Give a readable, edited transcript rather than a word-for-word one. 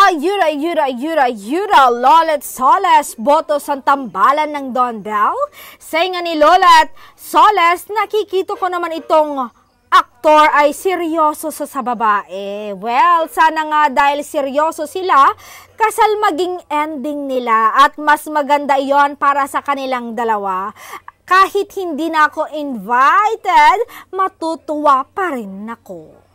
Ayura, Lolet Soles, boto sa tambalan ng Don Bell? Say nga ni Lolet Soles, nakikita ko naman itong aktor ay seryoso sa babae. Well, sana nga dahil seryoso sila, kasal maging ending nila at mas maganda yon para sa kanilang dalawa. Kahit hindi na ako invited, matutuwa pa rin ako.